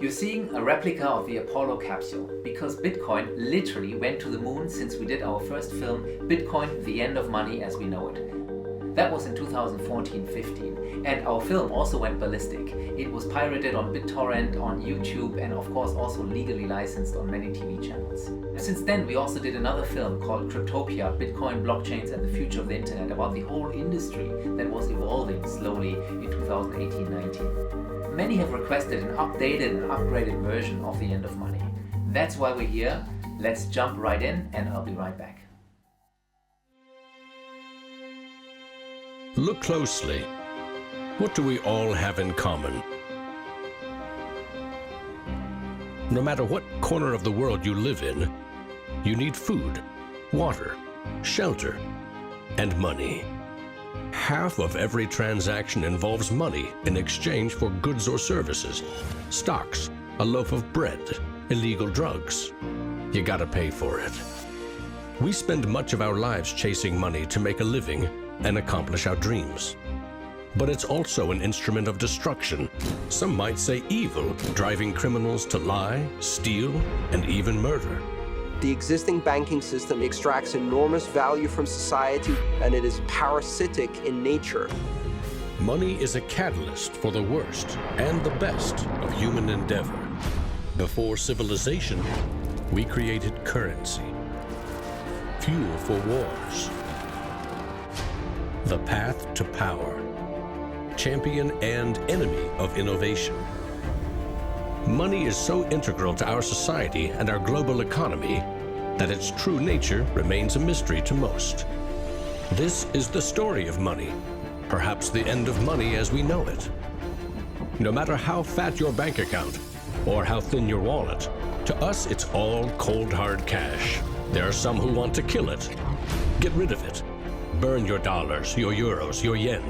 You're seeing a replica of the Apollo capsule, because Bitcoin literally went to the moon since we did our first film, Bitcoin, The End of Money as We Know It. That was in 2014-15, and our film also went ballistic. It was pirated on BitTorrent, on YouTube, and of course also legally licensed on many TV channels. Since then, we also did another film called Cryptopia, Bitcoin, Blockchains and the Future of the Internet, about the whole industry that was evolving slowly in 2018-19. Many have requested an updated and upgraded version of The End of Money. That's why we're here. Let's jump right in and I'll be right back. Look closely. What do we all have in common? No matter what corner of the world you live in, you need food, water, shelter, and money. Half of every transaction involves money in exchange for goods or services, stocks, a loaf of bread, illegal drugs. You gotta pay for it. We spend much of our lives chasing money to make a living and accomplish our dreams. But it's also an instrument of destruction. Some might say evil, driving criminals to lie, steal, and even murder. The existing banking system extracts enormous value from society, and it is parasitic in nature. Money is a catalyst for the worst and the best of human endeavor. Before civilization, we created currency, fuel for wars, the path to power, champion and enemy of innovation. Money is so integral to our society and our global economy that its true nature remains a mystery to most. This is the story of money, perhaps the end of money as we know it. No matter how fat your bank account or how thin your wallet, to us it's all cold hard cash. There are some who want to kill it. Get rid of it. Burn your dollars, your euros, your yen,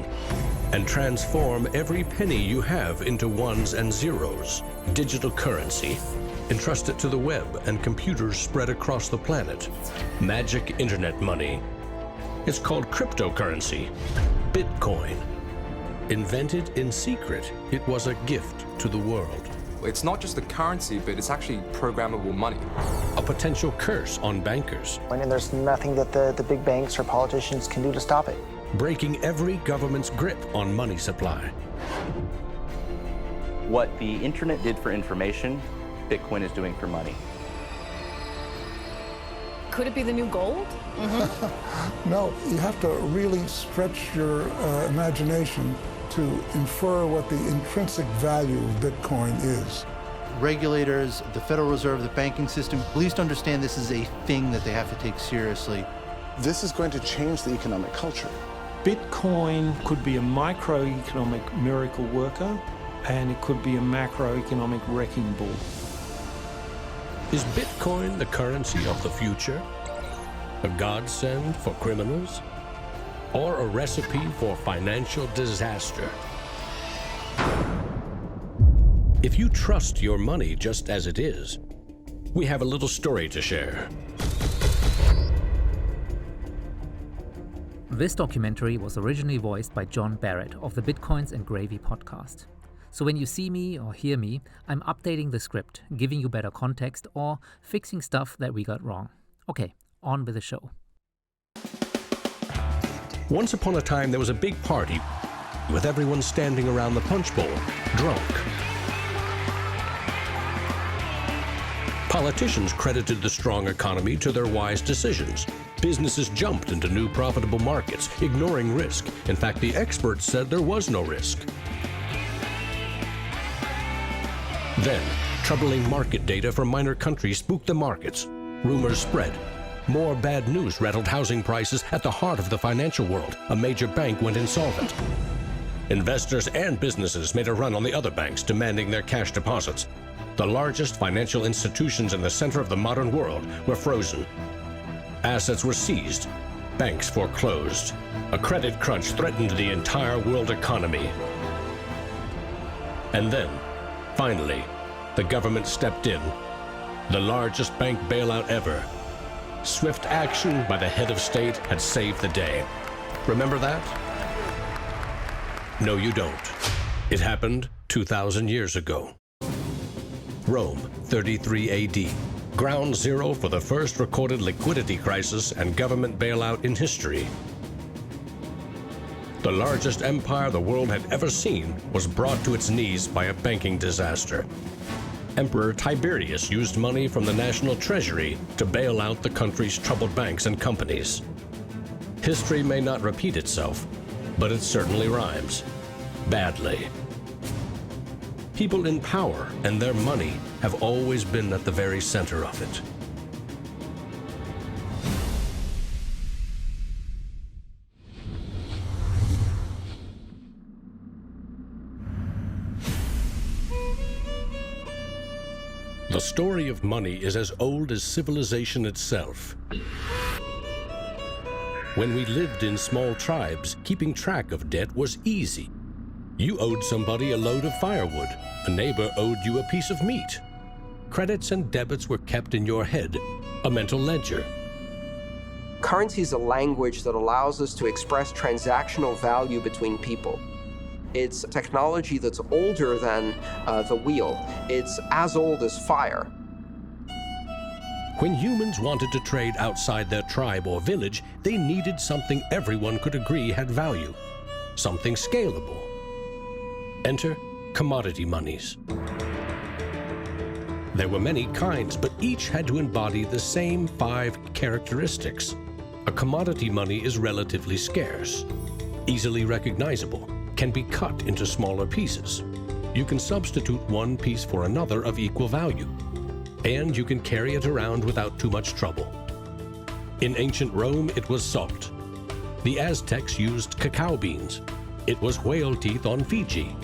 and transform every penny you have into ones and zeros. Digital currency. Entrust it to the web and computers spread across the planet. Magic internet money. It's called cryptocurrency. Bitcoin. Invented in secret, it was a gift to the world. It's not just a currency, but it's actually programmable money. A potential curse on bankers. And there's nothing that the big banks or politicians can do to stop it. Breaking every government's grip on money supply. What the internet did for information, Bitcoin is doing for money. Could it be the new gold? No, you have to really stretch your imagination to infer what the intrinsic value of Bitcoin is. Regulators, the Federal Reserve, the banking system, please understand this is a thing that they have to take seriously. This is going to change the economic culture. Bitcoin could be a microeconomic miracle worker, and it could be a macroeconomic wrecking ball. Is Bitcoin the currency of the future? A godsend for criminals? Or a recipe for financial disaster? If you trust your money just as it is, we have a little story to share. This documentary was originally voiced by John Barrett of the Bitcoins and Gravy podcast. So when you see me or hear me, I'm updating the script, giving you better context or fixing stuff that we got wrong. Okay, on with the show. Once upon a time, there was a big party with everyone standing around the punch bowl, drunk. Politicians credited the strong economy to their wise decisions. Businesses jumped into new profitable markets, ignoring risk. In fact, the experts said there was no risk. Then, troubling market data from minor countries spooked the markets. Rumors spread. More bad news rattled housing prices at the heart of the financial world. A major bank went insolvent. Investors and businesses made a run on the other banks, demanding their cash deposits. The largest financial institutions in the center of the modern world were frozen. Assets were seized. Banks foreclosed. A credit crunch threatened the entire world economy. And then, finally, the government stepped in. The largest bank bailout ever. Swift action by the head of state had saved the day. Remember that? No, you don't. It happened 2,000 years ago. Rome, 33 AD. Ground zero for the first recorded liquidity crisis and government bailout in history. The largest empire the world had ever seen was brought to its knees by a banking disaster. Emperor Tiberius used money from the national treasury to bail out the country's troubled banks and companies. History may not repeat itself, but it certainly rhymes. Badly. People in power and their money have always been at the very center of it. The story of money is as old as civilization itself. When we lived in small tribes, keeping track of debt was easy. You owed somebody a load of firewood. A neighbor owed you a piece of meat. Credits and debits were kept in your head, a mental ledger. Currency is a language that allows us to express transactional value between people. It's technology that's older than the wheel. It's as old as fire. When humans wanted to trade outside their tribe or village, they needed something everyone could agree had value, something scalable. Enter commodity monies. There were many kinds, but each had to embody the same 5 characteristics. A commodity money is relatively scarce, easily recognizable, can be cut into smaller pieces. You can substitute one piece for another of equal value, and you can carry it around without too much trouble. In ancient Rome, it was salt. The Aztecs used cacao beans. It was whale teeth on Fiji,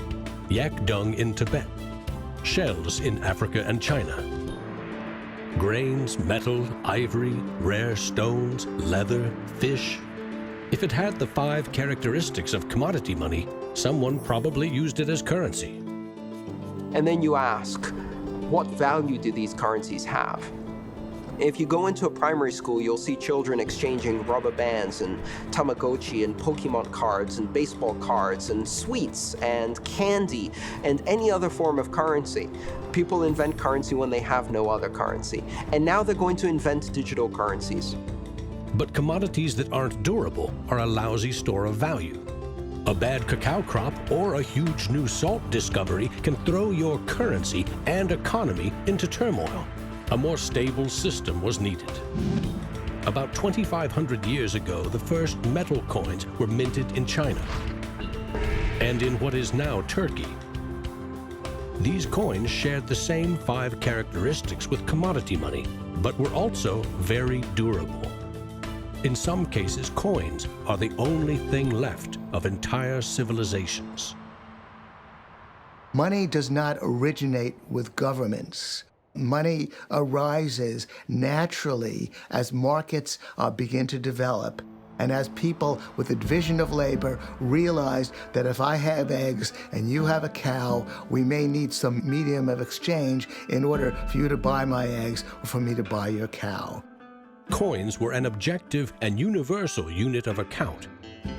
yak dung in Tibet, shells in Africa and China. Grains, metal, ivory, rare stones, leather, fish. If it had the 5 characteristics of commodity money, someone probably used it as currency. And then you ask, what value do these currencies have? If you go into a primary school, you'll see children exchanging rubber bands and Tamagotchi and Pokemon cards and baseball cards and sweets and candy and any other form of currency. People invent currency when they have no other currency. And now they're going to invent digital currencies. But commodities that aren't durable are a lousy store of value. A bad cacao crop or a huge new salt discovery can throw your currency and economy into turmoil. A more stable system was needed. About 2,500 years ago, the first metal coins were minted in China and in what is now Turkey. These coins shared the same 5 characteristics with commodity money, but were also very durable. In some cases, coins are the only thing left of entire civilizations. Money does not originate with governments. Money arises naturally as markets begin to develop and as people with a division of labor realize that if I have eggs and you have a cow, we may need some medium of exchange in order for you to buy my eggs or for me to buy your cow. Coins were an objective and universal unit of account,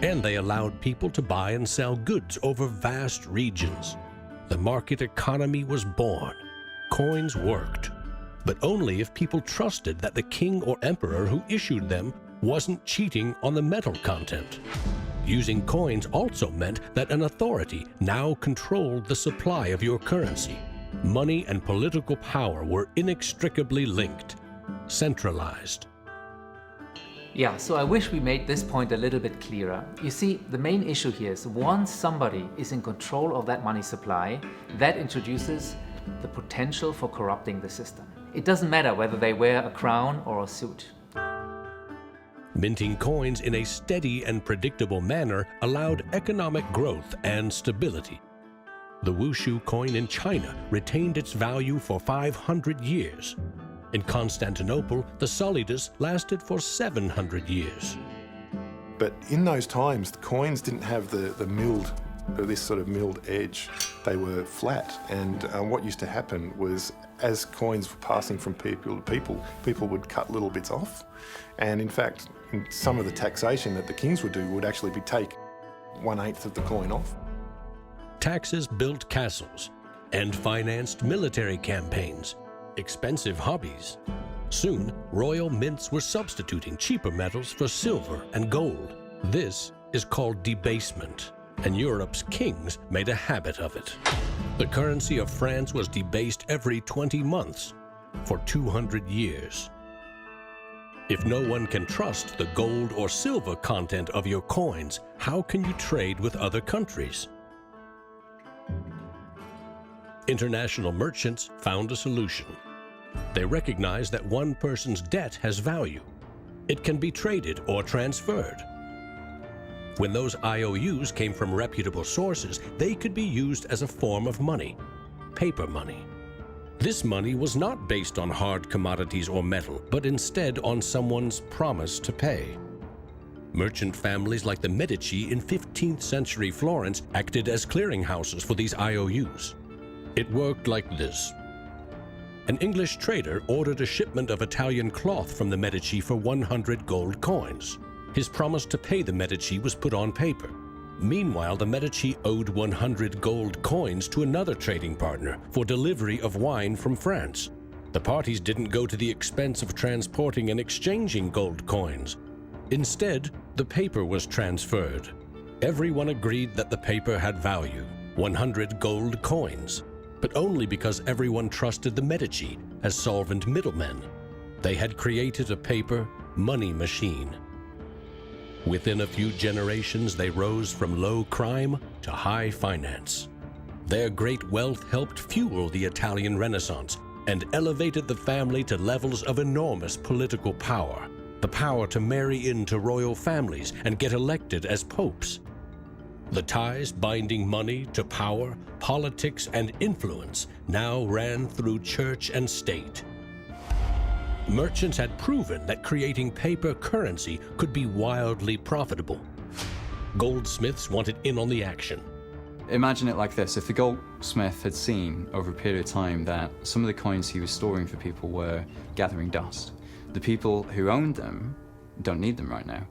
and they allowed people to buy and sell goods over vast regions. The market economy was born. Coins worked, but only if people trusted that the king or emperor who issued them wasn't cheating on the metal content. Using coins also meant that an authority now controlled the supply of your currency. Money and political power were inextricably linked, centralized. Yeah, so I wish we made this point a little bit clearer. You see, the main issue here is once somebody is in control of that money supply, that introduces the potential for corrupting the system. It doesn't matter whether they wear a crown or a suit. Minting coins in a steady and predictable manner allowed economic growth and stability. The Wushu coin in China retained its value for 500 years. In Constantinople, the solidus lasted for 700 years. But in those times, the coins didn't have this sort of milled edge. They were flat, and what used to happen was, as coins were passing from people to people, people would cut little bits off. And in fact, in some of the taxation that the kings would do would actually be take 1/8 of the coin off. Taxes built castles. and financed military campaigns, expensive hobbies. Soon, royal mints were substituting cheaper metals for silver and gold. This is called debasement, and Europe's kings made a habit of it. The currency of France was debased every 20 months for 200 years. If no one can trust the gold or silver content of your coins, how can you trade with other countries? International merchants found a solution. They recognized that one person's debt has value. It can be traded or transferred. When those IOUs came from reputable sources, they could be used as a form of money, paper money. This money was not based on hard commodities or metal, but instead on someone's promise to pay. Merchant families like the Medici in 15th century Florence acted as clearinghouses for these IOUs. It worked like this. An English trader ordered a shipment of Italian cloth from the Medici for 100 gold coins. His promise to pay the Medici was put on paper. Meanwhile, the Medici owed 100 gold coins to another trading partner for delivery of wine from France. The parties didn't go to the expense of transporting and exchanging gold coins. Instead, the paper was transferred. Everyone agreed that the paper had value, 100 gold coins, but only because everyone trusted the Medici as solvent middlemen. They had created a paper money machine. Within a few generations, they rose from low crime to high finance. Their great wealth helped fuel the Italian Renaissance and elevated the family to levels of enormous political power. The power to marry into royal families and get elected as popes. The ties binding money to power, politics, and influence now ran through church and state. Merchants had proven that creating paper currency could be wildly profitable. Goldsmiths wanted in on the action. Imagine it like this. If the goldsmith had seen over a period of time that some of the coins he was storing for people were gathering dust, the people who owned them don't need them right now.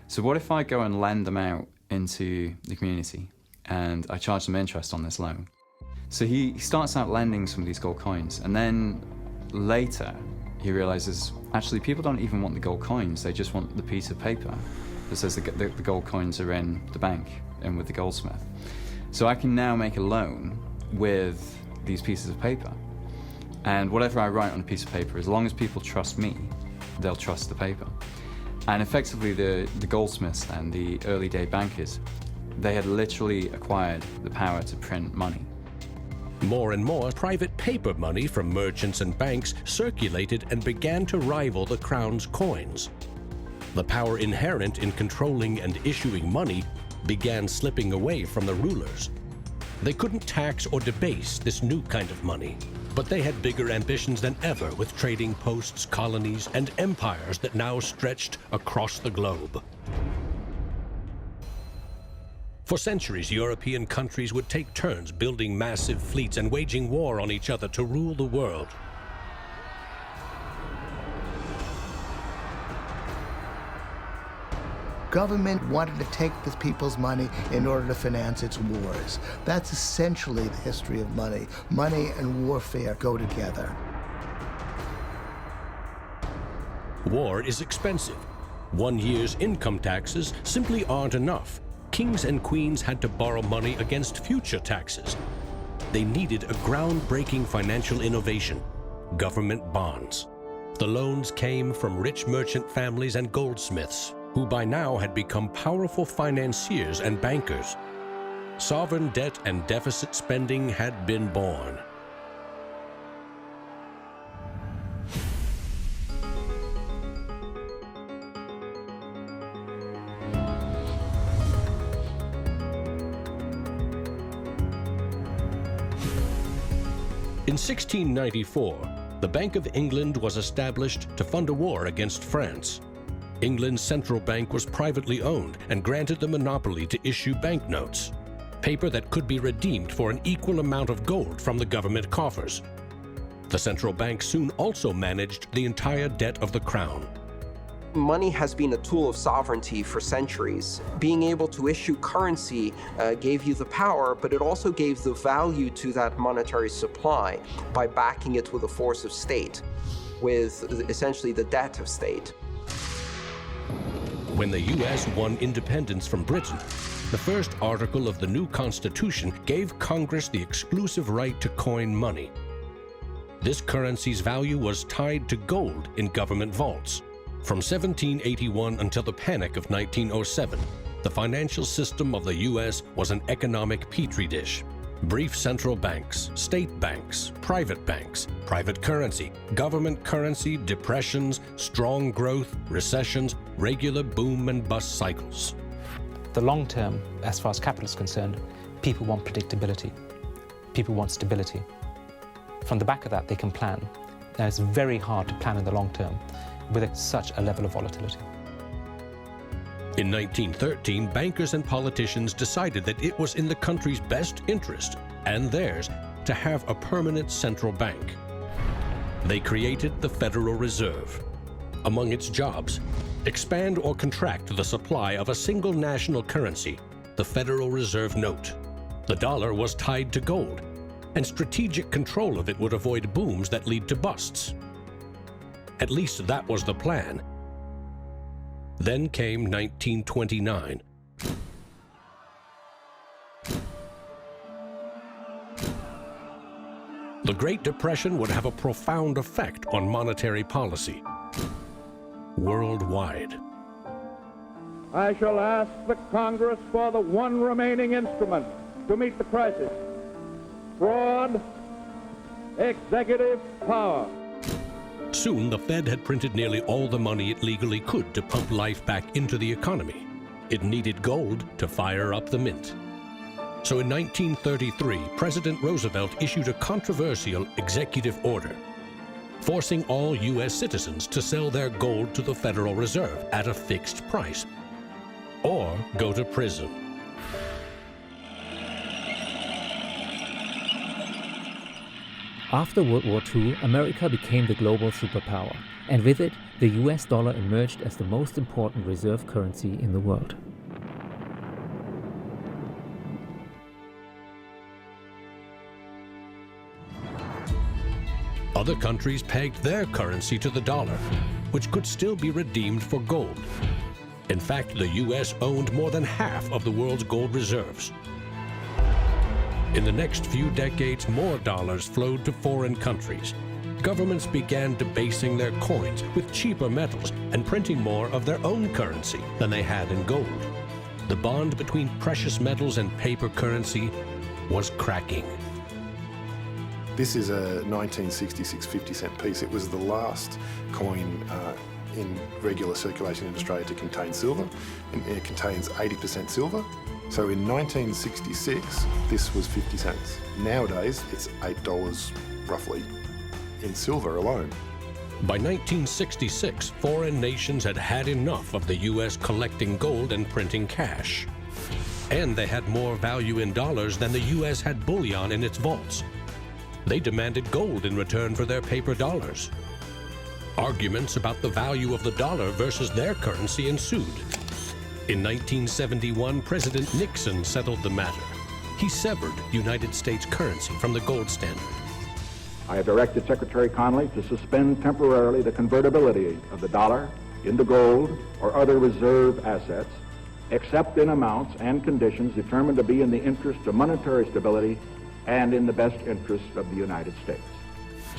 So what if I go and lend them out into the community and I charge them interest on this loan? So he starts out lending some of these gold coins, and then later he realizes, actually, people don't even want the gold coins, they just want the piece of paper that says the gold coins are in the bank and with the goldsmith. So I can now make a loan with these pieces of paper. And whatever I write on a piece of paper, as long as people trust me, they'll trust the paper. And effectively, the goldsmiths and the early day bankers, they had literally acquired the power to print money. More and more private paper money from merchants and banks circulated and began to rival the crown's coins. The power inherent in controlling and issuing money began slipping away from the rulers. They couldn't tax or debase this new kind of money, but they had bigger ambitions than ever with trading posts, colonies, and empires that now stretched across the globe. For centuries, European countries would take turns building massive fleets and waging war on each other to rule the world. Government wanted to take the people's money in order to finance its wars. That's essentially the history of money. Money and warfare go together. War is expensive. 1 year's income taxes simply aren't enough. Kings and queens had to borrow money against future taxes. They needed a groundbreaking financial innovation, government bonds. The loans came from rich merchant families and goldsmiths, who by now had become powerful financiers and bankers. Sovereign debt and deficit spending had been born. In 1694, the Bank of England was established to fund a war against France. England's central bank was privately owned and granted the monopoly to issue banknotes, paper that could be redeemed for an equal amount of gold from the government coffers. The central bank soon also managed the entire debt of the crown. Money has been a tool of sovereignty for centuries. Being able to issue currency gave you the power, but it also gave the value to that monetary supply by backing it with a force of state, with essentially the debt of state. When the U.S. won independence from Britain, the first article of the new Constitution gave Congress the exclusive right to coin money. This currency's value was tied to gold in government vaults. From 1781 until the Panic of 1907, the financial system of the U.S. was an economic petri dish. Brief central banks, state banks, private currency, government currency, depressions, strong growth, recessions, regular boom and bust cycles. The long term, as far as capital is concerned, people want predictability. People want stability. From the back of that, they can plan. Now, it's very hard to plan in the long term with such a level of volatility. In 1913, bankers and politicians decided that it was in the country's best interest, and theirs, to have a permanent central bank. They created the Federal Reserve. Among its jobs, expand or contract the supply of a single national currency, the Federal Reserve note. The dollar was tied to gold, and strategic control of it would avoid booms that lead to busts. At least that was the plan. Then came 1929. The Great Depression would have a profound effect on monetary policy worldwide. I shall ask the Congress for the one remaining instrument to meet the crisis: broad executive power. Soon, the Fed had printed nearly all the money it legally could to pump life back into the economy. It needed gold to fire up the mint. So in 1933, President Roosevelt issued a controversial executive order, forcing all U.S. citizens to sell their gold to the Federal Reserve at a fixed price, or go to prison. After World War II, America became the global superpower, and with it, the US dollar emerged as the most important reserve currency in the world. Other countries pegged their currency to the dollar, which could still be redeemed for gold. In fact, the US owned more than half of the world's gold reserves. In the next few decades, more dollars flowed to foreign countries. Governments began debasing their coins with cheaper metals and printing more of their own currency than they had in gold. The bond between precious metals and paper currency was cracking. This is a 1966 50-cent piece. It was the last coin in regular circulation in Australia to contain silver, and it contains 80% silver. So in 1966, this was 50 cents. Nowadays, it's $8 roughly in silver alone. By 1966, foreign nations had had enough of the US collecting gold and printing cash. And they had more value in dollars than the US had bullion in its vaults. They demanded gold in return for their paper dollars. Arguments about the value of the dollar versus their currency ensued. In 1971, President Nixon settled the matter. He severed United States currency from the gold standard. I have directed Secretary Connally to suspend temporarily the convertibility of the dollar into gold or other reserve assets, except in amounts and conditions determined to be in the interest of monetary stability and in the best interest of the United States.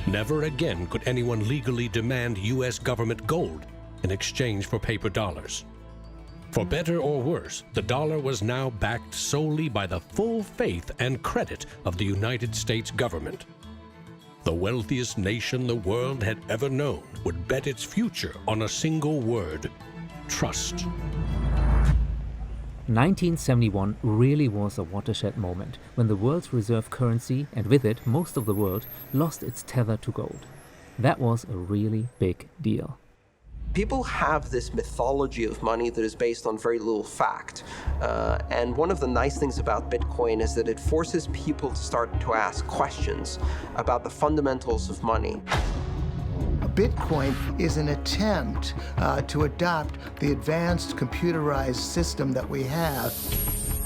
Never again could anyone legally demand U.S. government gold in exchange for paper dollars. For better or worse, the dollar was now backed solely by the full faith and credit of the United States government. The wealthiest nation the world had ever known would bet its future on a single word: trust. 1971 really was a watershed moment when the world's reserve currency, and with it most of the world, lost its tether to gold. That was a really big deal. People have this mythology of money that is based on very little fact. And one of the nice things about Bitcoin is that it forces people to start to ask questions about the fundamentals of money. Bitcoin is an attempt to adopt the advanced computerized system that we have,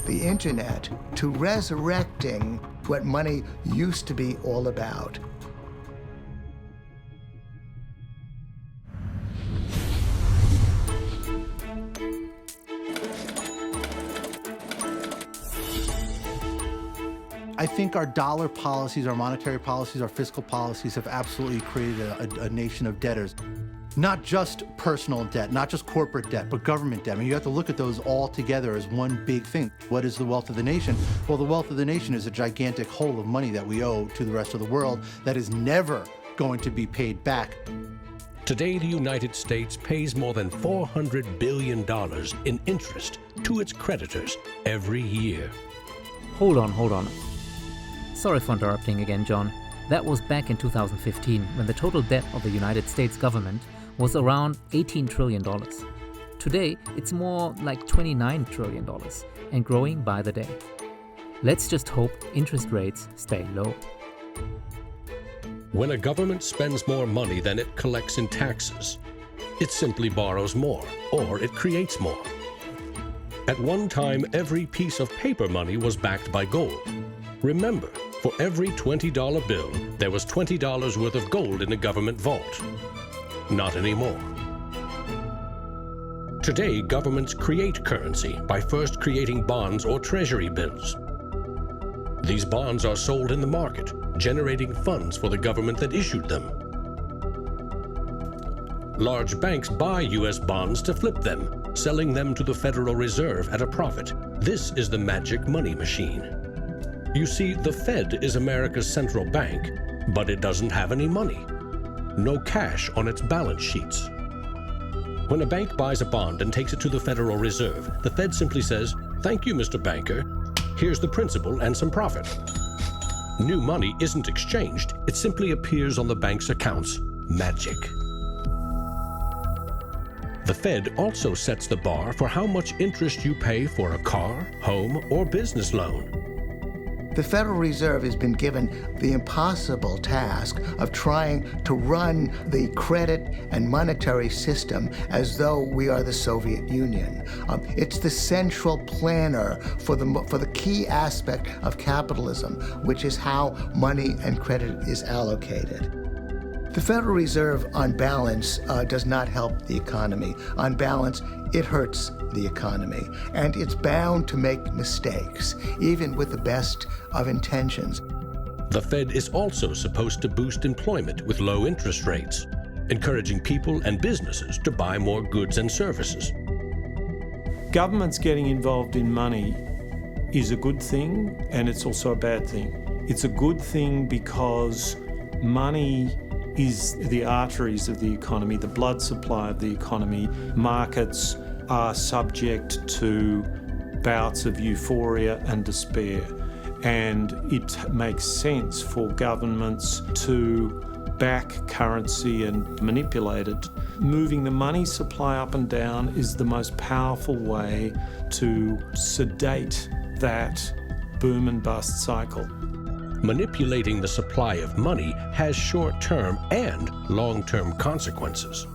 the internet, to resurrecting what money used to be all about. I think our dollar policies, our monetary policies, our fiscal policies have absolutely created a nation of debtors. Not just personal debt, not just corporate debt, but government debt. I mean, you have to look at those all together as one big thing. What is the wealth of the nation? Well, the wealth of the nation is a gigantic hole of money that we owe to the rest of the world that is never going to be paid back. Today, the United States pays more than $400 billion in interest to its creditors every year. Hold on. Sorry for interrupting again, John. That was back in 2015, when the total debt of the United States government was around $18 trillion. Today, it's more like $29 trillion and growing by the day. Let's just hope interest rates stay low. When a government spends more money than it collects in taxes, it simply borrows more, or it creates more. At one time, every piece of paper money was backed by gold. Remember, for every $20 bill, there was $20 worth of gold in a government vault. Not anymore. Today, governments create currency by first creating bonds or treasury bills. These bonds are sold in the market, generating funds for the government that issued them. Large banks buy U.S. bonds to flip them, selling them to the Federal Reserve at a profit. This is the magic money machine. You see, the Fed is America's central bank, but it doesn't have any money. No cash on its balance sheets. When a bank buys a bond and takes it to the Federal Reserve, the Fed simply says, "Thank you, Mr. Banker. Here's the principal and some profit." New money isn't exchanged. It simply appears on the bank's accounts. Magic. The Fed also sets the bar for how much interest you pay for a car, home, or business loan. The Federal Reserve has been given the impossible task of trying to run the credit and monetary system as though we are the Soviet Union. It's the central planner for the key aspect of capitalism, which is how money and credit is allocated. The Federal Reserve, on balance, does not help the economy. On balance, it hurts the economy. And it's bound to make mistakes, even with the best of intentions. The Fed is also supposed to boost employment with low interest rates, encouraging people and businesses to buy more goods and services. Governments getting involved in money is a good thing, and it's also a bad thing. It's a good thing because money is the arteries of the economy, the blood supply of the economy. Markets are subject to bouts of euphoria and despair, and it makes sense for governments to back currency and manipulate it. Moving the money supply up and down is the most powerful way to sedate that boom and bust cycle. Manipulating the supply of money has short-term and long-term consequences.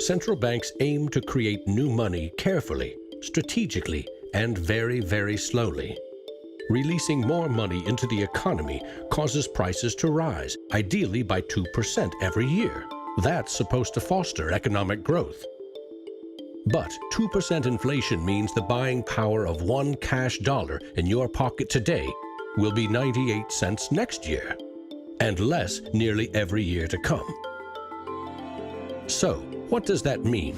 Central banks aim to create new money carefully, strategically, and very, very slowly. Releasing more money into the economy causes prices to rise, ideally by 2% every year. That's supposed to foster economic growth. But 2% inflation means the buying power of one cash dollar in your pocket today will be 98 cents next year, and less nearly every year to come. So, what does that mean?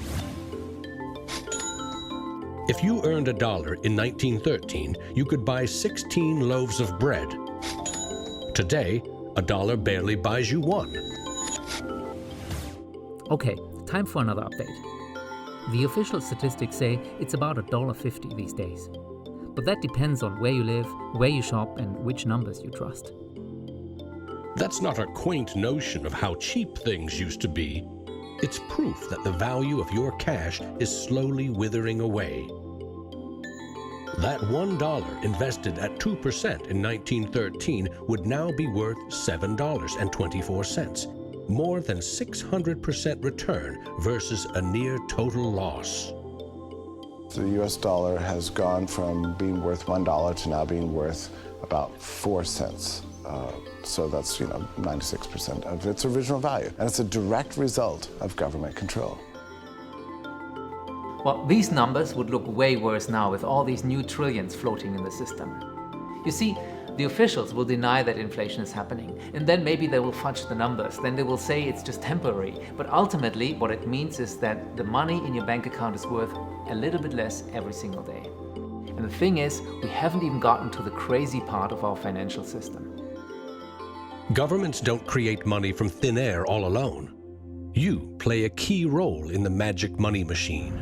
If you earned $1 in 1913, you could buy 16 loaves of bread. Today, $1 barely buys you one. Okay, time for another update. The official statistics say it's about $1.50 these days. But that depends on where you live, where you shop, and which numbers you trust. That's not a quaint notion of how cheap things used to be. It's proof that the value of your cash is slowly withering away. That $1 invested at 2% in 1913 would now be worth $7.24, more than 600% return versus a near total loss. The US dollar has gone from being worth $1 to now being worth about 4 cents. So that's, 96% of its original value. And it's a direct result of government control. Well, these numbers would look way worse now with all these new trillions floating in the system. You see, the officials will deny that inflation is happening, and then maybe they will fudge the numbers. Then they will say it's just temporary. But ultimately, what it means is that the money in your bank account is worth a little bit less every single day. And the thing is, we haven't even gotten to the crazy part of our financial system. Governments don't create money from thin air all alone. You play a key role in the magic money machine.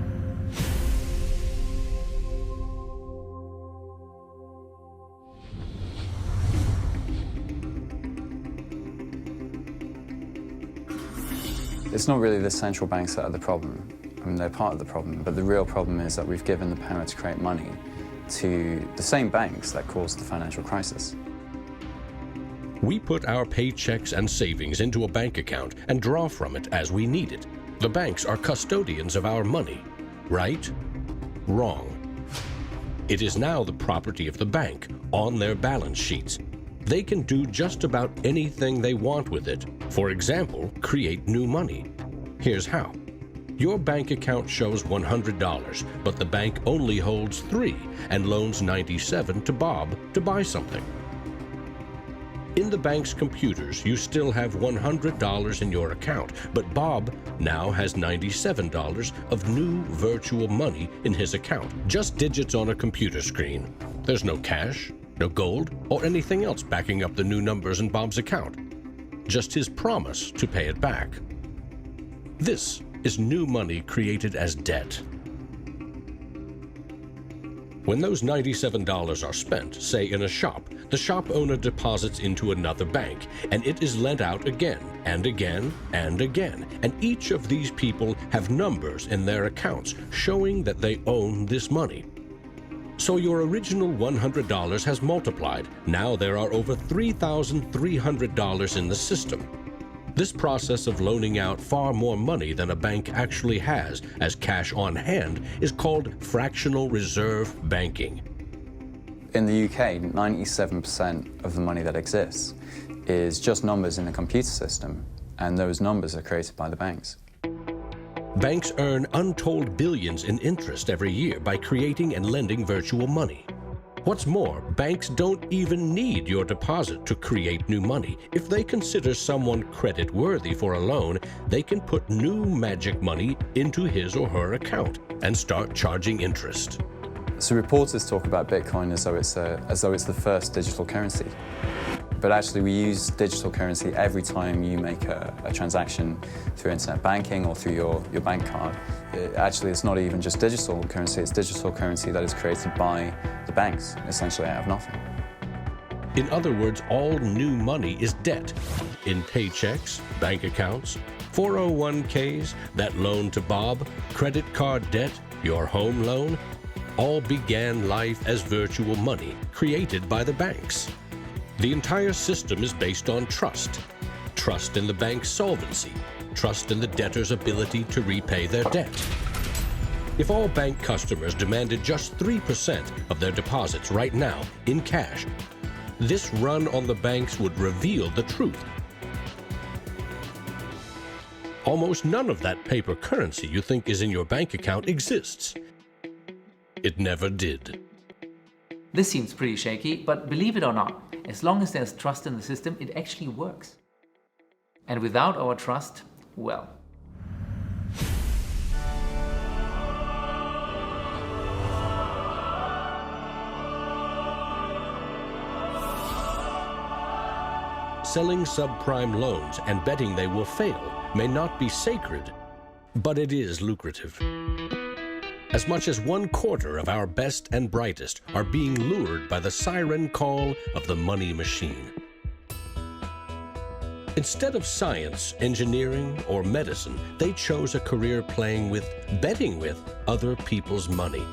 It's not really the central banks that are the problem. I mean, they're part of the problem, but the real problem is that we've given the power to create money to the same banks that caused the financial crisis. We put our paychecks and savings into a bank account and draw from it as we need it. The banks are custodians of our money. Right? Wrong. It is now the property of the bank on their balance sheets. They can do just about anything they want with it. For example, create new money. Here's how. Your bank account shows $100, but the bank only holds $3 and loans $97 to Bob to buy something. In the bank's computers, you still have $100 in your account, but Bob now has $97 of new virtual money in his account, just digits on a computer screen. There's no cash, no gold, or anything else backing up the new numbers in Bob's account. Just his promise to pay it back. This is new money created as debt. When those $97 are spent, say in a shop, the shop owner deposits into another bank, and it is lent out again, and again, and again. And each of these people have numbers in their accounts showing that they own this money. So your original $100 has multiplied. Now there are over $3,300 in the system. This process of loaning out far more money than a bank actually has as cash on hand is called fractional reserve banking. In the UK, 97% of the money that exists is just numbers in a computer system, and those numbers are created by the banks. Banks earn untold billions in interest every year by creating and lending virtual money. What's more, banks don't even need your deposit to create new money. If they consider someone credit-worthy for a loan, they can put new magic money into his or her account and start charging interest. So reporters talk about Bitcoin as though it's the first digital currency. But actually we use digital currency every time you make a transaction through internet banking or through your bank card. Actually, it's not even just digital currency, it's digital currency that is created by the banks, essentially out of nothing. In other words, all new money is debt. In paychecks, bank accounts, 401ks, that loan to Bob, credit card debt, your home loan, all began life as virtual money created by the banks. The entire system is based on trust. Trust in the bank's solvency. Trust in the debtor's ability to repay their debt. If all bank customers demanded just 3% of their deposits right now in cash, this run on the banks would reveal the truth. Almost none of that paper currency you think is in your bank account exists. It never did. This seems pretty shaky, but believe it or not, as long as there's trust in the system, it actually works. And without our trust, well. Selling subprime loans and betting they will fail may not be sacred, but it is lucrative. As much as 1/4 of our best and brightest are being lured by the siren call of the money machine. Instead of science, engineering, or medicine, they chose a career betting with other people's money.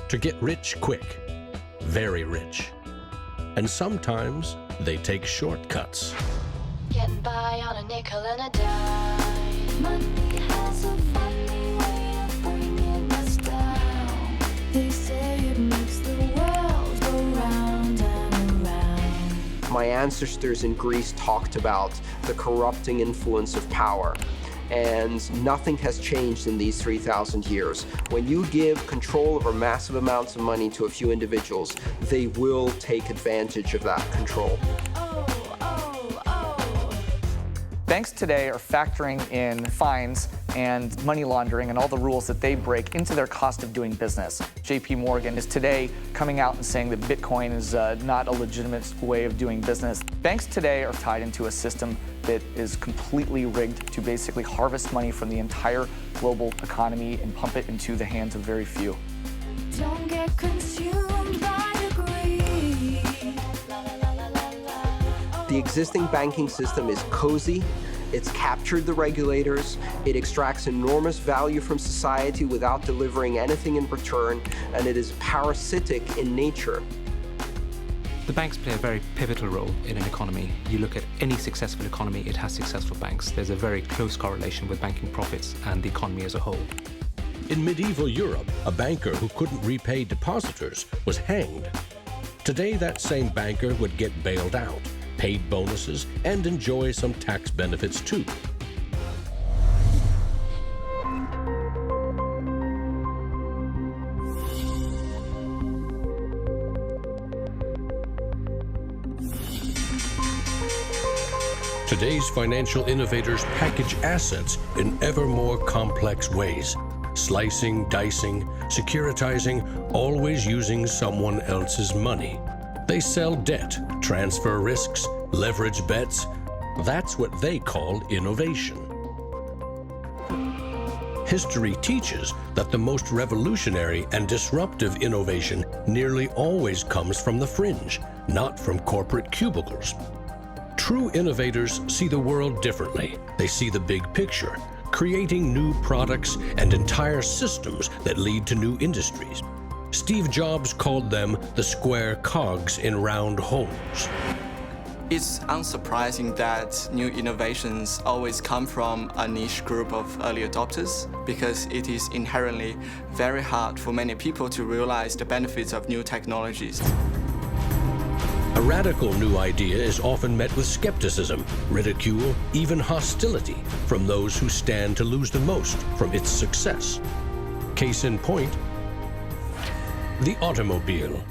To get rich quick, very rich. And sometimes they take shortcuts. Getting by on a nickel and a dime. Money has a funny way of bringing us down. They say it makes the world go round and around. My ancestors in Greece talked about the corrupting influence of power. And nothing has changed in these 3,000 years. When you give control over massive amounts of money to a few individuals, they will take advantage of that control. Banks today are factoring in fines and money laundering and all the rules that they break into their cost of doing business. JP Morgan is today coming out and saying that Bitcoin is not a legitimate way of doing business. Banks today are tied into a system that is completely rigged to basically harvest money from the entire global economy and pump it into the hands of very few. Don't get consumed by the greed. The existing banking system is cozy, it's captured the regulators, it extracts enormous value from society without delivering anything in return, and it is parasitic in nature. The banks play a very pivotal role in an economy. You look at any successful economy, it has successful banks. There's a very close correlation with banking profits and the economy as a whole. In medieval Europe, a banker who couldn't repay depositors was hanged. Today, that same banker would get bailed out, paid bonuses, and enjoy some tax benefits too. Today's financial innovators package assets in ever more complex ways, slicing, dicing, securitizing, always using someone else's money. They sell debt, transfer risks, leverage bets. That's what they call innovation. History teaches that the most revolutionary and disruptive innovation nearly always comes from the fringe, not from corporate cubicles. True innovators see the world differently. They see the big picture, creating new products and entire systems that lead to new industries. Steve Jobs called them the square cogs in round holes. It's unsurprising that new innovations always come from a niche group of early adopters, because it is inherently very hard for many people to realize the benefits of new technologies. A radical new idea is often met with skepticism, ridicule, even hostility from those who stand to lose the most from its success. Case in point, the automobile.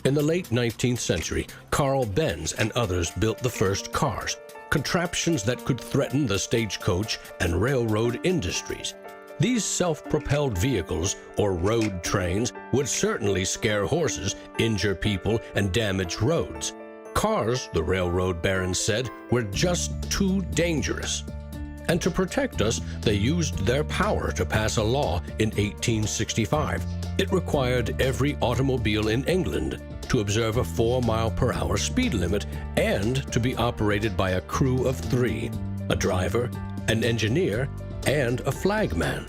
In the late 19th century, Carl Benz and others built the first cars, contraptions that could threaten the stagecoach and railroad industries. These self-propelled vehicles, or road trains, would certainly scare horses, injure people, and damage roads. Cars, the railroad barons said, were just too dangerous. And to protect us, they used their power to pass a law in 1865. It required every automobile in England to observe a 4-mile-per-hour speed limit and to be operated by a crew of 3, a driver, an engineer, and a flagman.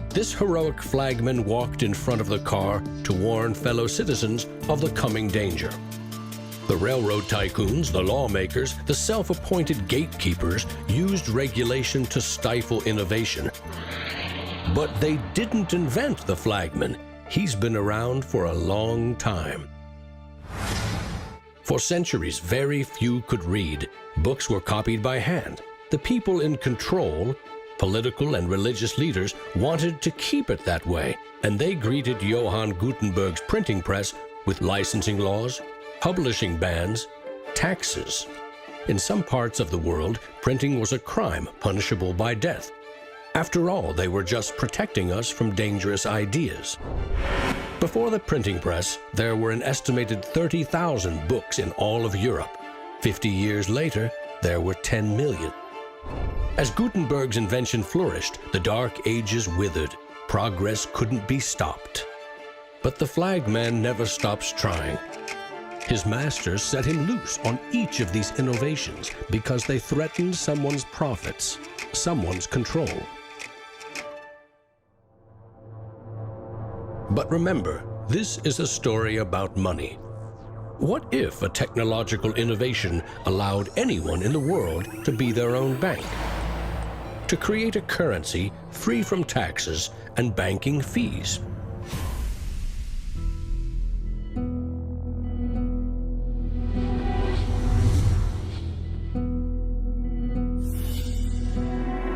This heroic flagman walked in front of the car to warn fellow citizens of the coming danger. The railroad tycoons, the lawmakers, the self-appointed gatekeepers used regulation to stifle innovation. But they didn't invent the flagman. He's been around for a long time. For centuries, very few could read. Books were copied by hand. The people in control, political and religious leaders, wanted to keep it that way, and they greeted Johann Gutenberg's printing press with licensing laws, publishing bans, taxes. In some parts of the world, printing was a crime punishable by death. After all, they were just protecting us from dangerous ideas. Before the printing press, there were an estimated 30,000 books in all of Europe. 50 years later, there were 10 million. As Gutenberg's invention flourished, the Dark Ages withered. Progress couldn't be stopped. But the flagman never stops trying. His masters set him loose on each of these innovations because they threatened someone's profits, someone's control. But remember, this is a story about money. What if a technological innovation allowed anyone in the world to be their own bank? To create a currency free from taxes and banking fees?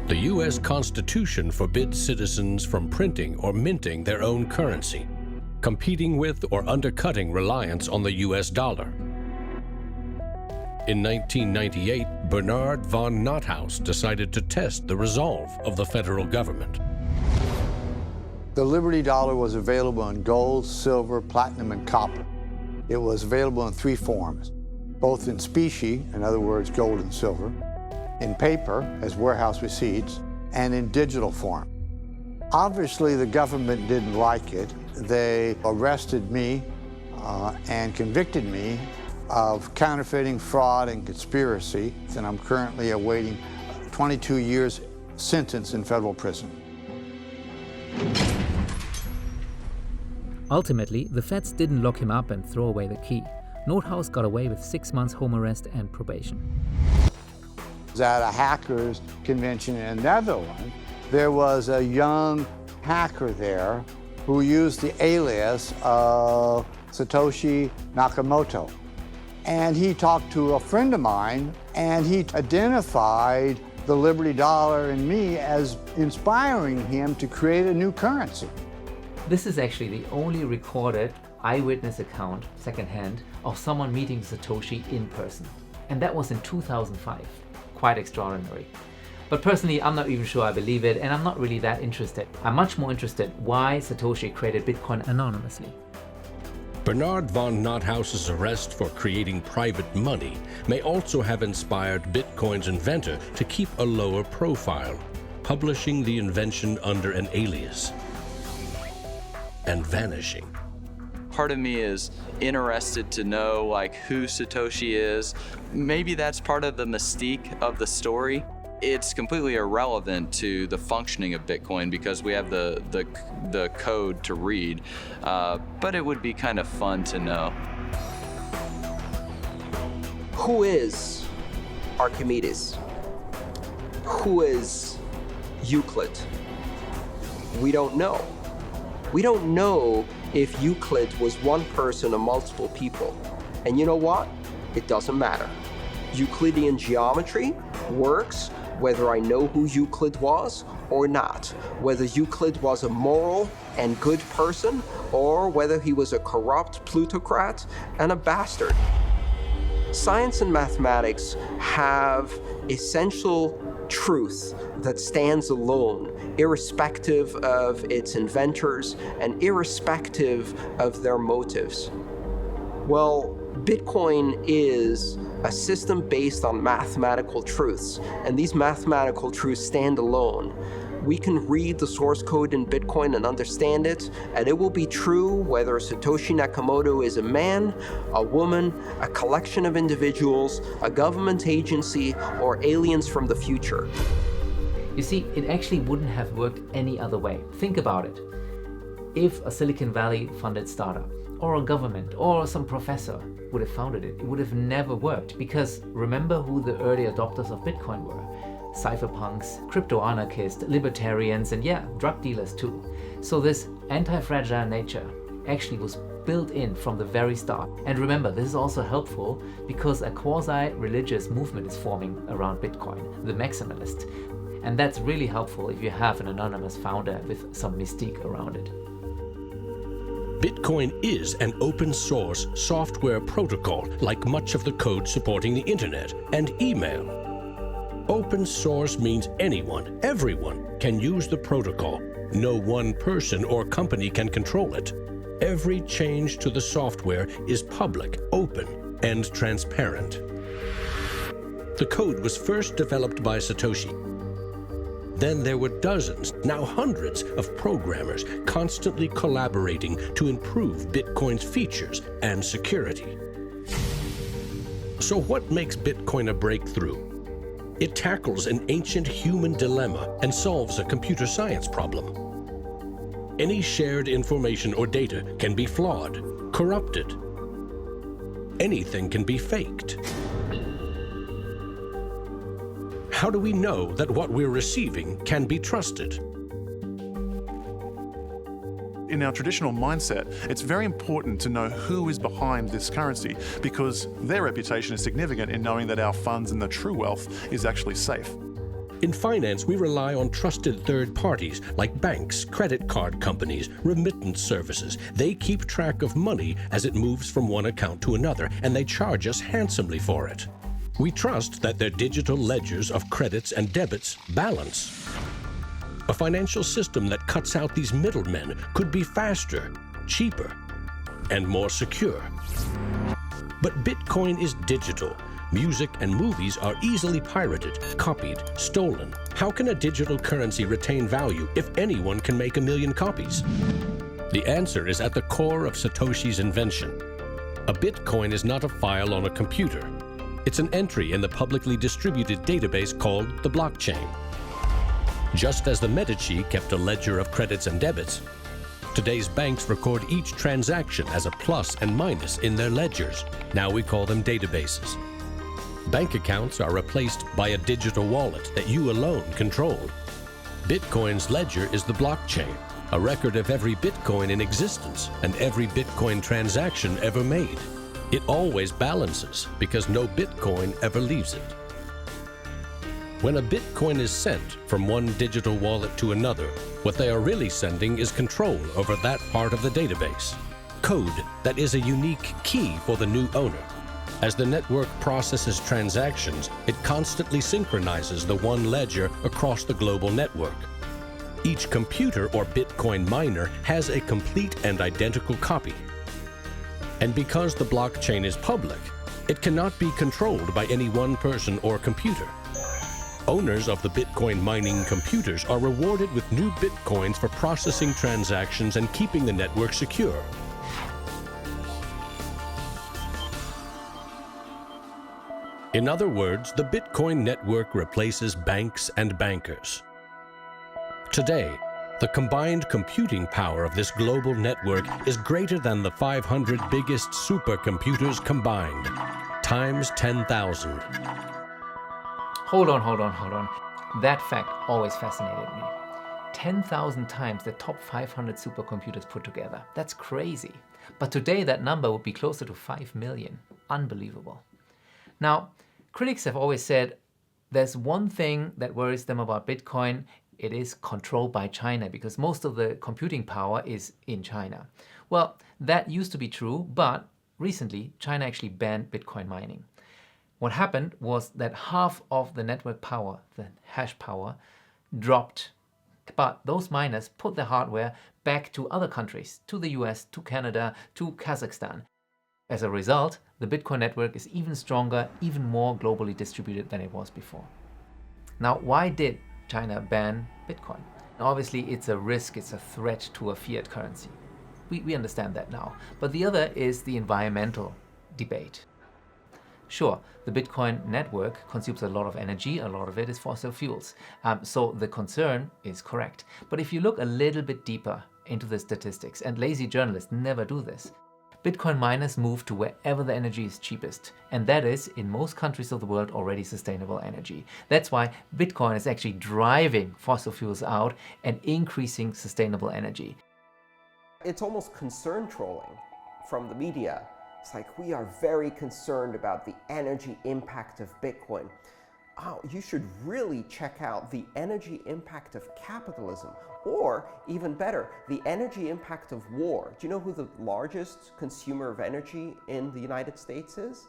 The U.S. Constitution forbids citizens from printing or minting their own currency, competing with or undercutting reliance on the U.S. dollar. In 1998, Bernard von Nothaus decided to test the resolve of the federal government. The Liberty dollar was available in gold, silver, platinum, and copper. It was available in three forms, both in specie, in other words, gold and silver, in paper, as warehouse receipts, and in digital form. Obviously, the government didn't like it. They arrested me and convicted me of counterfeiting, fraud, and conspiracy, and I'm currently awaiting 22 years sentence in federal prison. Ultimately, the feds didn't lock him up and throw away the key. Nothaus got away with 6 months home arrest and probation. At a hackers convention in the Netherlands, there was a young hacker there who used the alias of Satoshi Nakamoto. And he talked to a friend of mine, and he identified the Liberty dollar and me as inspiring him to create a new currency. This is actually the only recorded eyewitness account, secondhand, of someone meeting Satoshi in person. And that was in 2005. Quite extraordinary. But personally, I'm not even sure I believe it, and I'm not really that interested. I'm much more interested why Satoshi created Bitcoin anonymously. Bernard von Nothaus's arrest for creating private money may also have inspired Bitcoin's inventor to keep a lower profile, publishing the invention under an alias and vanishing. Part of me is interested to know like who Satoshi is. Maybe that's part of the mystique of the story. It's completely irrelevant to the functioning of Bitcoin because we have the code to read, but it would be kind of fun to know. Who is Archimedes? Who is Euclid? We don't know. We don't know if Euclid was one person or multiple people. And you know what? It doesn't matter. Euclidean geometry works whether I know who Euclid was or not, whether Euclid was a moral and good person or whether he was a corrupt plutocrat and a bastard. Science and mathematics have essential truth that stands alone, irrespective of its inventors and irrespective of their motives. Well, Bitcoin is a system based on mathematical truths, and these mathematical truths stand alone. We can read the source code in Bitcoin and understand it, and it will be true whether Satoshi Nakamoto is a man, a woman, a collection of individuals, a government agency, or aliens from the future. You see, it actually wouldn't have worked any other way. Think about it. If a Silicon Valley funded startup, or a government, or some professor would have founded it, it would have never worked, because remember who the early adopters of Bitcoin were. Cypherpunks, crypto-anarchists, libertarians, and yeah, drug dealers too. So this anti-fragile nature actually was built in from the very start. And remember, this is also helpful because a quasi-religious movement is forming around Bitcoin, the maximalist. And that's really helpful if you have an anonymous founder with some mystique around it. Bitcoin is an open source software protocol like much of the code supporting the internet and email. Open source means anyone, everyone can use the protocol. No one person or company can control it. Every change to the software is public, open, and transparent. The code was first developed by Satoshi. Then there were dozens, now hundreds, of programmers constantly collaborating to improve Bitcoin's features and security. So what makes Bitcoin a breakthrough? It tackles an ancient human dilemma and solves a computer science problem. Any shared information or data can be flawed, corrupted. Anything can be faked. How do we know that what we're receiving can be trusted? In our traditional mindset, it's very important to know who is behind this currency because their reputation is significant in knowing that our funds and the true wealth is actually safe. In finance, we rely on trusted third parties like banks, credit card companies, remittance services. They keep track of money as it moves from one account to another, and they charge us handsomely for it. We trust that their digital ledgers of credits and debits balance. A financial system that cuts out these middlemen could be faster, cheaper, and more secure. But Bitcoin is digital. Music and movies are easily pirated, copied, stolen. How can a digital currency retain value if anyone can make 1 million copies? The answer is at the core of Satoshi's invention. A Bitcoin is not a file on a computer. It's an entry in the publicly distributed database called the blockchain. Just as the Medici kept a ledger of credits and debits, today's banks record each transaction as a plus and minus in their ledgers. Now we call them databases. Bank accounts are replaced by a digital wallet that you alone control. Bitcoin's ledger is the blockchain, a record of every Bitcoin in existence and every Bitcoin transaction ever made. It always balances because no Bitcoin ever leaves it. When a Bitcoin is sent from one digital wallet to another, what they are really sending is control over that part of the database. Code that is a unique key for the new owner. As the network processes transactions, it constantly synchronizes the one ledger across the global network. Each computer or Bitcoin miner has a complete and identical copy. And because the blockchain is public, it cannot be controlled by any one person or computer. Owners of the Bitcoin mining computers are rewarded with new Bitcoins for processing transactions and keeping the network secure. In other words, the Bitcoin network replaces banks and bankers. Today, the combined computing power of this global network is greater than the 500 biggest supercomputers combined, times 10,000. Hold on. That fact always fascinated me. 10,000 times the top 500 supercomputers put together. That's crazy. But today that number would be closer to 5 million. Unbelievable. Now, critics have always said there's one thing that worries them about Bitcoin. It is controlled by China because most of the computing power is in China. Well, that used to be true, but recently China actually banned Bitcoin mining. What happened was that half of the network power, the hash power, dropped. But those miners put their hardware back to other countries, to the US, to Canada, to Kazakhstan. As a result, the Bitcoin network is even stronger, even more globally distributed than it was before. Now, why did China ban Bitcoin? Obviously, it's a risk, it's a threat to a fiat currency. We understand that now. But the other is the environmental debate. Sure, the Bitcoin network consumes a lot of energy, a lot of it is fossil fuels. So the concern is correct. But if you look a little bit deeper into the statistics, and lazy journalists never do this, Bitcoin miners move to wherever the energy is cheapest. And that is, in most countries of the world, already sustainable energy. That's why Bitcoin is actually driving fossil fuels out and increasing sustainable energy. It's almost concern trolling from the media. It's like, we are very concerned about the energy impact of Bitcoin. Oh, you should really check out the energy impact of capitalism, or even better, the energy impact of war. Do you know who the largest consumer of energy in the United States is?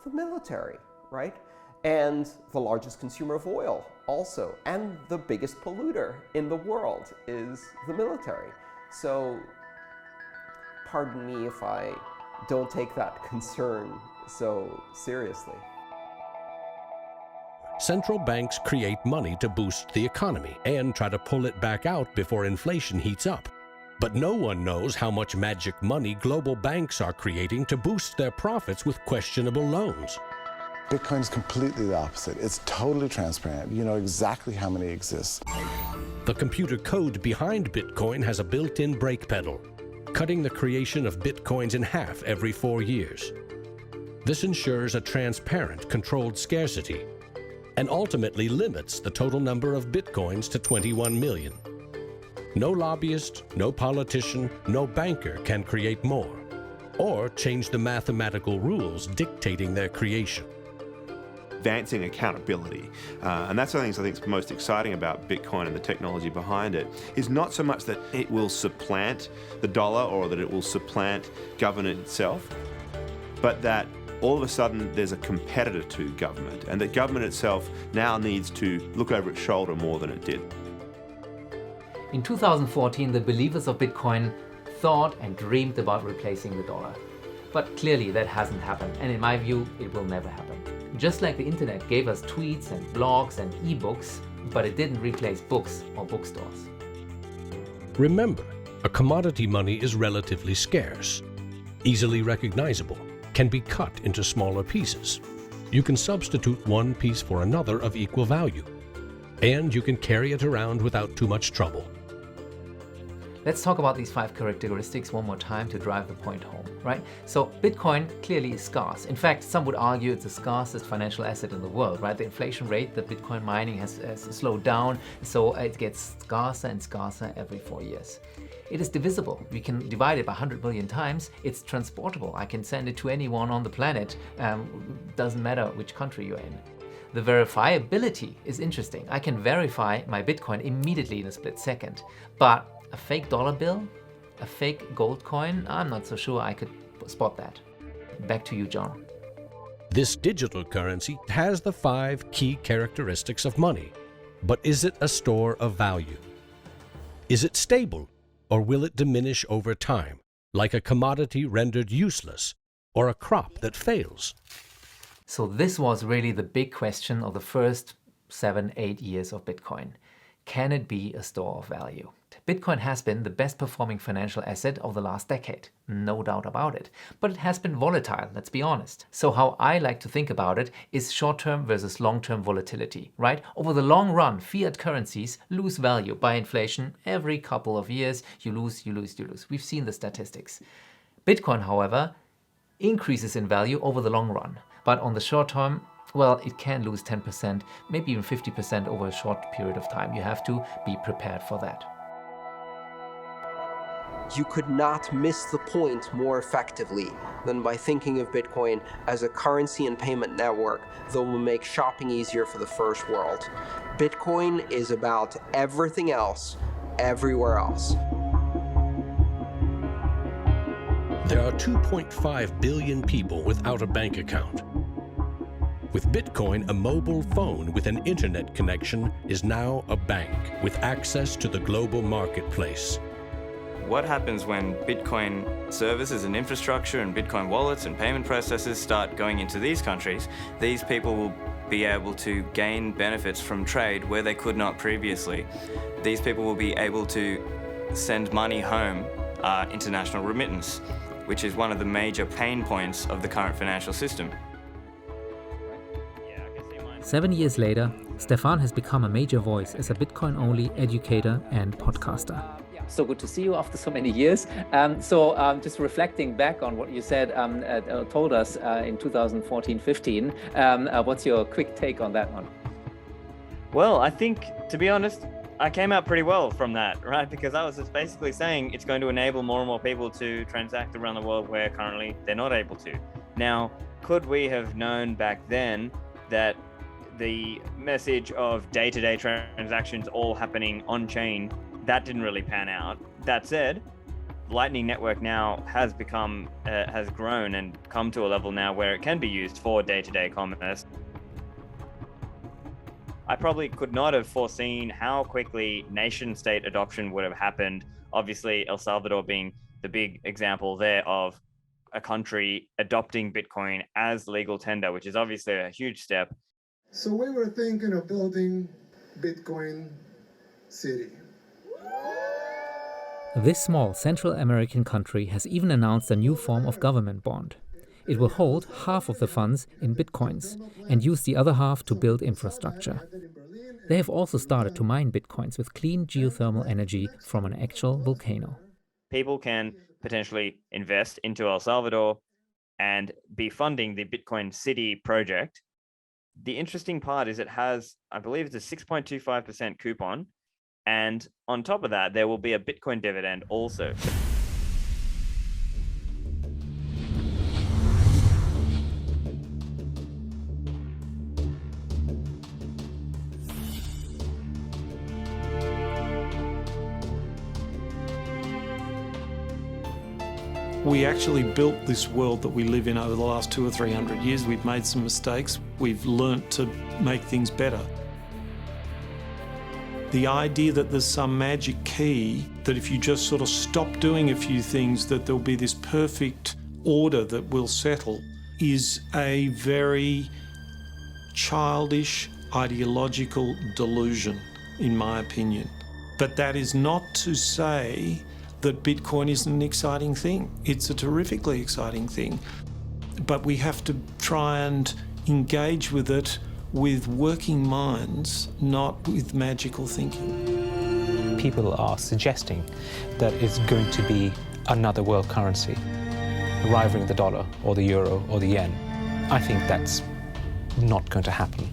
The military, right? And the largest consumer of oil also. And the biggest polluter in the world is the military. So, pardon me if I don't take that concern so seriously. Central banks create money to boost the economy and try to pull it back out before inflation heats up. But no one knows how much magic money global banks are creating to boost their profits with questionable loans. Bitcoin is completely the opposite. It's totally transparent. You know exactly how many exist. The computer code behind Bitcoin has a built-in brake pedal, cutting the creation of Bitcoins in half every 4 years. This ensures a transparent, controlled scarcity and ultimately limits the total number of Bitcoins to 21 million. No lobbyist, no politician, no banker can create more or change the mathematical rules dictating their creation. Advancing accountability. And that's one of the things I think is most exciting about Bitcoin and the technology behind it, is not so much that it will supplant the dollar or that it will supplant government itself, but that all of a sudden there's a competitor to government, and that government itself now needs to look over its shoulder more than it did. In 2014, the believers of Bitcoin thought and dreamed about replacing the dollar. But clearly that hasn't happened, and in my view, it will never happen. Just like the internet gave us tweets and blogs and ebooks, but it didn't replace books or bookstores. Remember, a commodity money is relatively scarce, easily recognizable, can be cut into smaller pieces. You can substitute one piece for another of equal value, and you can carry it around without too much trouble. Let's talk about these 5 characteristics one more time to drive the point home, right? So Bitcoin clearly is scarce. In fact, some would argue it's the scarcest financial asset in the world, right? The inflation rate, the Bitcoin mining has slowed down, so it gets scarcer and scarcer every 4 years. It is divisible. We can divide it by 100 million times. It's transportable. I can send it to anyone on the planet. Doesn't matter which country you're in. The verifiability is interesting. I can verify my Bitcoin immediately in a split second, but a fake dollar bill, a fake gold coin, I'm not so sure I could spot that. Back to you, John. This digital currency has the 5 key characteristics of money, but is it a store of value? Is it stable, or will it diminish over time, like a commodity rendered useless, or a crop that fails? So this was really the big question of the first 7-8 years of Bitcoin. Can it be a store of value? Bitcoin has been the best performing financial asset of the last decade, no doubt about it. But it has been volatile, let's be honest. So how I like to think about it is short-term versus long-term volatility, right? Over the long run, fiat currencies lose value by inflation. Every couple of years, you lose, you lose, you lose. We've seen the statistics. Bitcoin, however, increases in value over the long run. But on the short term, well, it can lose 10%, maybe even 50% over a short period of time. You have to be prepared for that. You could not miss the point more effectively than by thinking of Bitcoin as a currency and payment network that will make shopping easier for the first world. Bitcoin is about everything else, everywhere else. There are 2.5 billion people without a bank account. With Bitcoin, a mobile phone with an internet connection is now a bank with access to the global marketplace. What happens when Bitcoin services and infrastructure and Bitcoin wallets and payment processors start going into these countries? These people will be able to gain benefits from trade where they could not previously. These people will be able to send money home, international remittance, which is one of the major pain points of the current financial system. 7 years later, Stephan has become a major voice as a Bitcoin-only educator and podcaster. So good to see you after so many years. Just reflecting back on what you said, told us in 2014-15, what's your quick take on that one? Well, I think, to be honest, I came out pretty well from that, right? Because I was just basically saying it's going to enable more and more people to transact around the world where currently they're not able to. Now, could we have known back then that the message of day-to-day transactions all happening on-chain, that didn't really pan out? That said, Lightning Network now has become, has grown and come to a level now where it can be used for day-to-day commerce. I probably could not have foreseen how quickly nation-state adoption would have happened. Obviously, El Salvador being the big example there of a country adopting Bitcoin as legal tender, which is obviously a huge step. So we were thinking of building Bitcoin City. This small Central American country has even announced a new form of government bond. It will hold half of the funds in bitcoins and use the other half to build infrastructure. They have also started to mine bitcoins with clean geothermal energy from an actual volcano. People can potentially invest into El Salvador and be funding the Bitcoin City project. The interesting part is it has, I believe it's a 6.25% coupon. And on top of that, there will be a Bitcoin dividend also. We actually built this world that we live in over the last 200 or 300 years. We've made some mistakes. We've learnt to make things better. The idea that there's some magic key, that if you just sort of stop doing a few things, that there'll be this perfect order that will settle, is a very childish, ideological delusion, in my opinion. But that is not to say that Bitcoin isn't an exciting thing. It's a terrifically exciting thing. But we have to try and engage with it with working minds, not with magical thinking. People are suggesting that it's going to be another world currency, rivaling the dollar or the euro or the yen. I think that's not going to happen.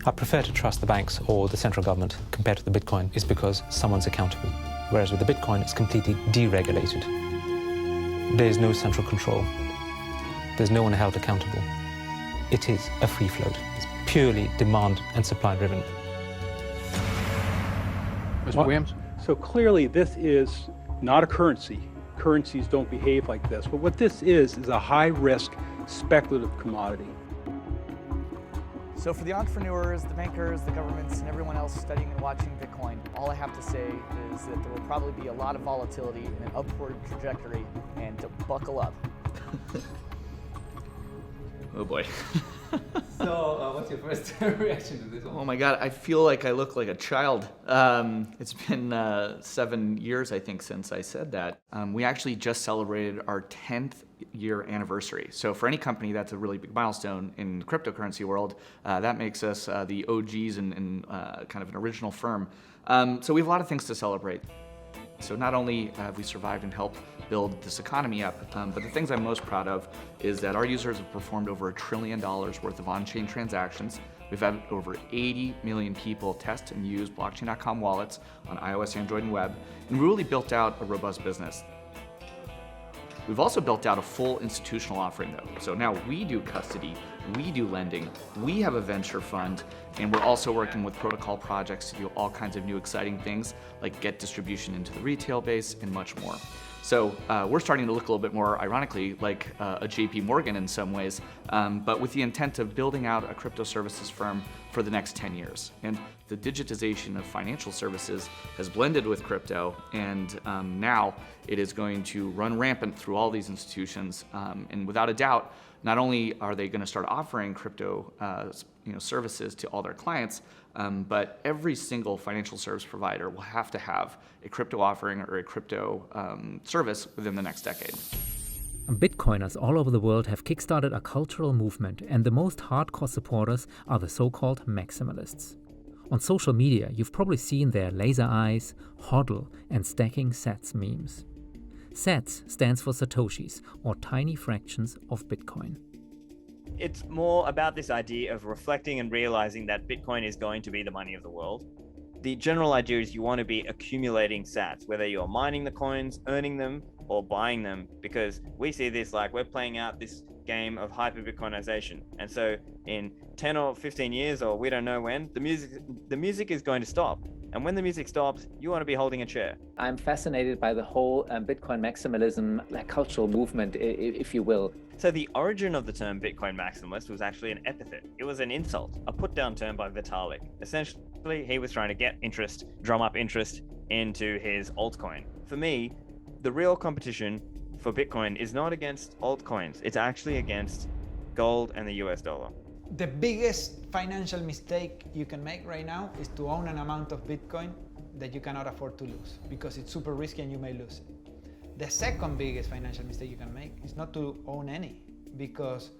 I prefer to trust the banks or the central government compared to the Bitcoin is because someone's accountable. Whereas with the Bitcoin, it's completely deregulated. There's no central control. There's no one held accountable. It is a free float. It's purely demand and supply driven. Mr. Williams? So clearly this is not a currency. Currencies don't behave like this. But what this is a high-risk speculative commodity. So for the entrepreneurs, the bankers, the governments, and everyone else studying and watching Bitcoin, all I have to say is that there will probably be a lot of volatility and an upward trajectory, and to buckle up. Oh boy. So, what's your first reaction to this one? Oh my God, I feel like I look like a child. It's been 7 years, I think, since I said that. We actually just celebrated our 10th year anniversary. So for any company, that's a really big milestone in the cryptocurrency world. That makes us the OGs and kind of an original firm. So we have a lot of things to celebrate. So not only have we survived and helped build this economy up, but the things I'm most proud of is that our users have performed over $1 trillion worth of on-chain transactions. We've had over 80 million people test and use blockchain.com wallets on iOS, Android, and web, and we really built out a robust business. We've also built out a full institutional offering though. So now we do custody, we do lending, we have a venture fund, and we're also working with protocol projects to do all kinds of new exciting things like get distribution into the retail base and much more. So we're starting to look a little bit more ironically like a JP Morgan in some ways, but with the intent of building out a crypto services firm for the next 10 years. And the digitization of financial services has blended with crypto, and now it is going to run rampant through all these institutions. And without a doubt, not only are they going to start offering crypto services to all their clients, but every single financial service provider will have to have a crypto offering or a crypto service within the next decade. Bitcoiners all over the world have kickstarted a cultural movement, and the most hardcore supporters are the so-called maximalists. On social media, you've probably seen their laser eyes, hodl, and stacking sats memes. Sats stands for Satoshis, or tiny fractions of Bitcoin. It's more about this idea of reflecting and realizing that Bitcoin is going to be the money of the world. The general idea is you want to be accumulating sats, whether you're mining the coins, earning them, or buying them, because we see this like we're playing out this game of hyper-Bitcoinization. And so in 10 or 15 years, or we don't know when, the music is going to stop. And when the music stops, you want to be holding a chair. I'm fascinated by the whole Bitcoin maximalism, like cultural movement, if you will. So the origin of the term Bitcoin maximalist was actually an epithet. It was an insult, a put-down term by Vitalik. Essentially, he was trying to get interest, drum up interest into his altcoin. For me, the real competition for Bitcoin is not against altcoins. It's actually against gold and the US dollar. The biggest financial mistake you can make right now is to own an amount of Bitcoin that you cannot afford to lose, because it's super risky and you may lose it. The second biggest financial mistake you can make is not to own any. because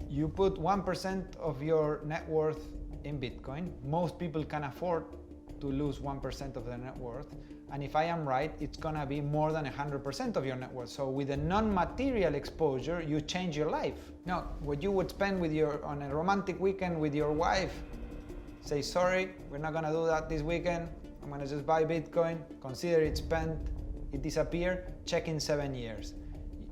you put 1% of your net worth in Bitcoin. Most people can afford to lose 1% of their net worth. And if I am right, it's gonna be more than 100% of your net worth. So with a non-material exposure, you change your life. Now, what you would spend on a romantic weekend with your wife, say, sorry, we're not gonna do that this weekend. I'm gonna just buy Bitcoin, consider it spent, it disappear, check in 7 years.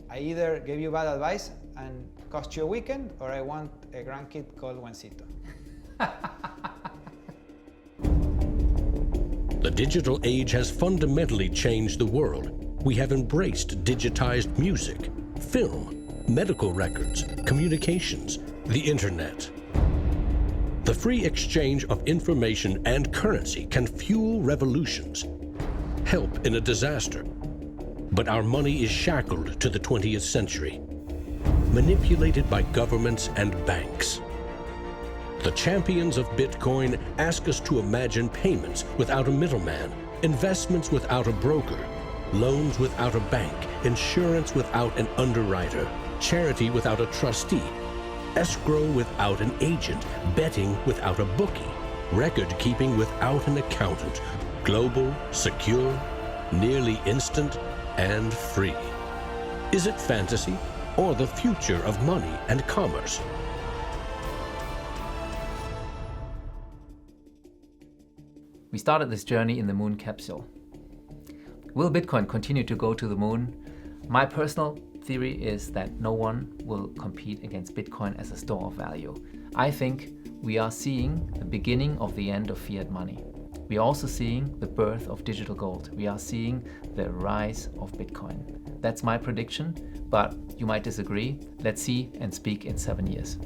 I either gave you bad advice and cost you a weekend, or I want a grandkid called Juancito. The digital age has fundamentally changed the world. We have embraced digitized music, film, medical records, communications, the internet. The free exchange of information and currency can fuel revolutions, help in a disaster. But our money is shackled to the 20th century, manipulated by governments and banks. The champions of Bitcoin ask us to imagine payments without a middleman, investments without a broker, loans without a bank, insurance without an underwriter, charity without a trustee, escrow without an agent, betting without a bookie, record-keeping without an accountant, global, secure, nearly instant, and free. Is it fantasy or the future of money and commerce? We started this journey in the moon capsule. Will Bitcoin continue to go to the moon? My personal theory is that no one will compete against Bitcoin as a store of value. I think we are seeing the beginning of the end of fiat money. We are also seeing the birth of digital gold. We are seeing the rise of Bitcoin. That's my prediction, but you might disagree. Let's see and speak in 7 years.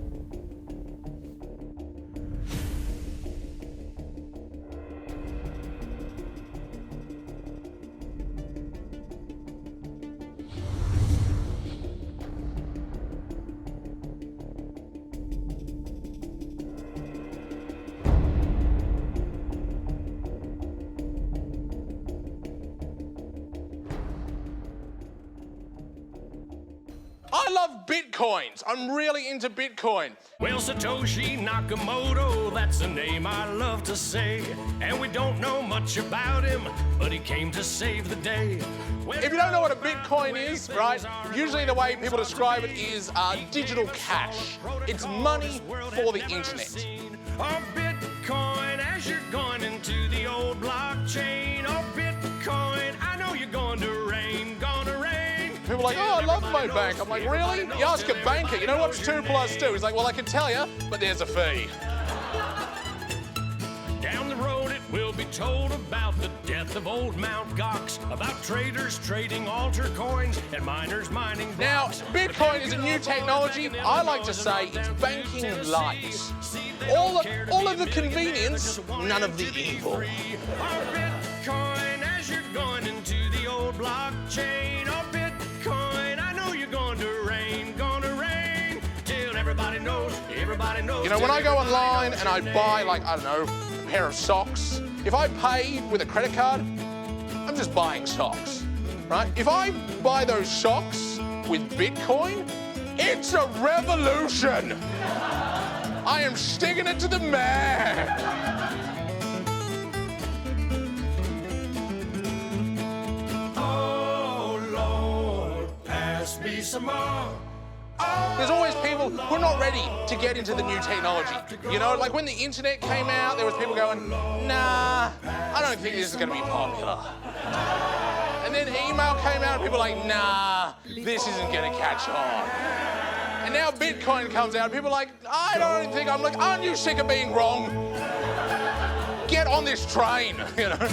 I love Bitcoins. I'm really into Bitcoin. Well, Satoshi Nakamoto, that's a name I love to say. And we don't know much about him, but he came to save the day. If you don't know what a Bitcoin is, right, usually the way people describe it is digital cash. It's money for the internet. Oh, Bitcoin, as you're going into the old blockchain. Oh, Bitcoin, I know you're going to rain, gonna rain. People are like, oh, I love my bank. I'm like, really? You ask a banker, you know what's 2 + 2? He's like, well, I can tell you, but there's a fee. Down the road it will be told about the death of old Mt. Gox, about traders trading altar coins and miners mining blocks. Now, Bitcoin is a new technology. I like to say it's banking light. All of the convenience, none of the evil. Bitcoin, as you're going into the old blockchain. Oh, Bitcoin, I know you're going to rain, till everybody knows, You know, when I go online and I buy, like, I don't know, a pair of socks, if I pay with a credit card, I'm just buying socks, right? If I buy those socks with Bitcoin, it's a revolution. I am sticking it to the man. Me some more. There's always people who are not ready to get into the new technology. You know, like when the internet came out, there was people going, nah, I don't think this is going to be popular. And then email came out and people were like, nah, this isn't going to catch on. And now Bitcoin comes out and people are like, I don't think, I'm like, aren't you sick of being wrong? Get on this train, you know?